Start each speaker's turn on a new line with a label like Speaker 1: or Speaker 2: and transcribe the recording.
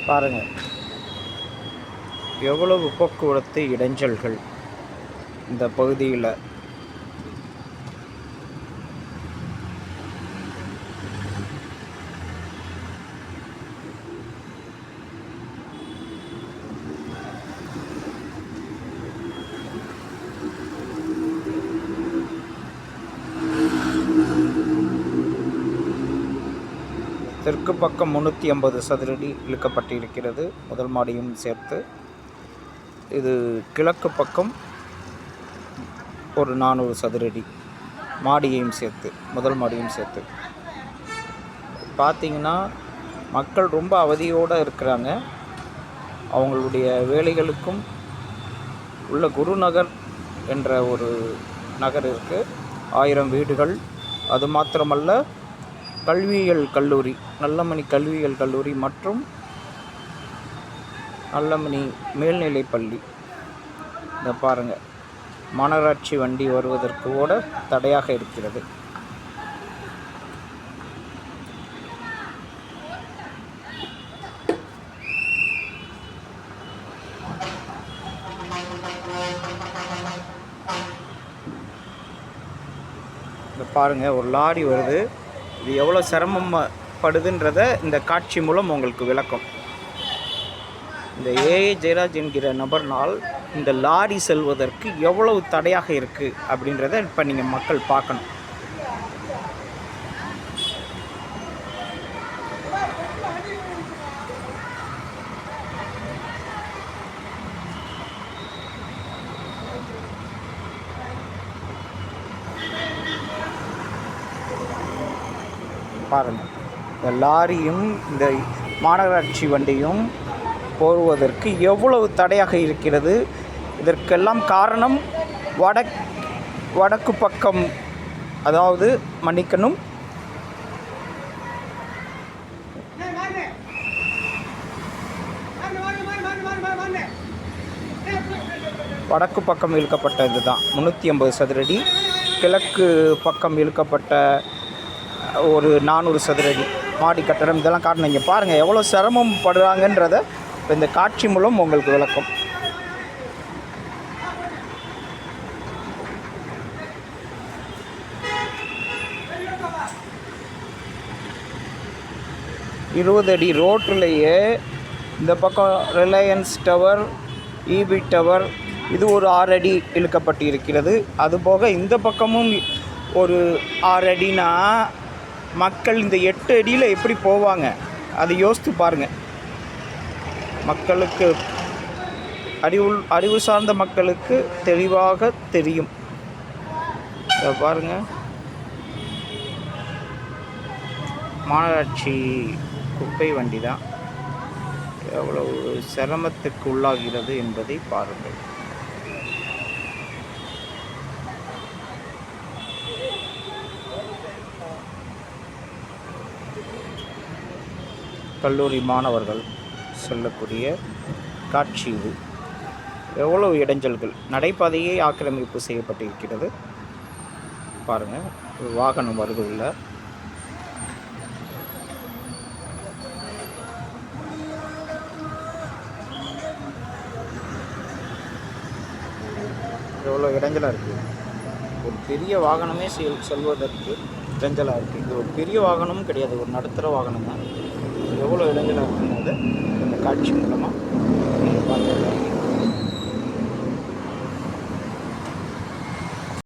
Speaker 1: பாருங்கள் எவ்வளவு போக்குவரத்து இடைஞ்சல்கள் இந்த பகுதியில். தெற்கு பக்கம் 350 சதுரடி இழுக்கப்பட்டிருக்கிறது, முதல் மாடியும் சேர்த்து. இது கிழக்கு பக்கம் ஒரு 400 சதுரடி, மாடியையும் சேர்த்து, முதல் மாடியும் சேர்த்து. பார்த்திங்கன்னா மக்கள் ரொம்ப அவதியோடு இருக்கிறாங்க. அவங்களுடைய வேலைகளுக்கும் உள்ள குருநகர் என்ற ஒரு நகர் இருக்குது, 1000 வீடுகள். அது மாத்திரமல்ல, கல்வியியல் கல்லூரி, நல்லமணி கல்வியியல் கல்லூரி மற்றும் நல்லமணி மேல்நிலைப்பள்ளி. இதை பாருங்கள், மாநகராட்சி வண்டி வருவதற்கு கூட தடையாக இருக்கிறது. இதை பாருங்கள், ஒரு லாரி வருது. இது எவ்வளோ சிரமப்படுதுன்றதை இந்த காட்சி மூலம் உங்களுக்கு விளக்கம். இந்த ஏஏ ஜெயராஜ் என்கிற நபர்னால் இந்த லாரி செல்வதற்கு எவ்வளவு தடையாக இருக்குது அப்படின்றத இப்போ நீங்கள் மக்கள் பார்க்கணும். பாருங்கள், இந்த லாரியும் இந்த மாநகராட்சி வண்டியும் போவதற்கு எவ்வளவு தடையாக இருக்கிறது. இதற்கெல்லாம் காரணம் வடக்கு பக்கம், அதாவது மன்னிக்கணும், வடக்கு பக்கம் இழுக்கப்பட்ட இதுதான் 350 சதுரடி, கிழக்கு பக்கம் இழுக்கப்பட்ட ஒரு 400 சதுரடி மாடி கட்டடம். இதெல்லாம் காரணம். இங்கே பாருங்கள் எவ்வளோ சிரமம் படுறாங்கன்றதை இந்த காட்சி மூலம் உங்களுக்கு விளக்கம். இருபது அடி ரோட்டிலேயே இந்த பக்கம் ரிலையன்ஸ் டவர், ஈபி டவர், இது ஒரு 6 அடி இழுக்கப்பட்டு இருக்கிறது. அதுபோக இந்த பக்கமும் ஒரு 6 அடினா மக்கள் இந்த 8 அடியில் எப்படி போவாங்க, அதை யோசித்து பாருங்கள். மக்களுக்கு அறிவு சார்ந்த மக்களுக்கு தெளிவாக தெரியும். பாருங்கள், மாநகராட்சி குப்பை வண்டி தான் எவ்வளவு சிரமத்துக்கு உள்ளாகிறது என்பதை பாருங்கள். கல்லூரி மாணவர்கள் செல்லக்கூடிய காட்சி இது. எவ்வளவு இடைஞ்சல்கள், நடைபாதையே ஆக்கிரமிப்பு செய்யப்பட்டிருக்கிறது. பாருங்கள், வாகனம் வருவதில்லை. எவ்வளோ இடைஞ்சலாக இருக்குது. ஒரு பெரிய வாகனமே செல்வதற்கு இடைஞ்சலாக இருக்குது. இது ஒரு பெரிய வாகனமும் கிடையாது, ஒரு நடுத்தர வாகனம் தான். எவ்வளோ இடைஞ்சலாக இருக்குங்கிறத இந்த காட்சி மூலமாக நீங்கள் பார்த்துக்கலாம்.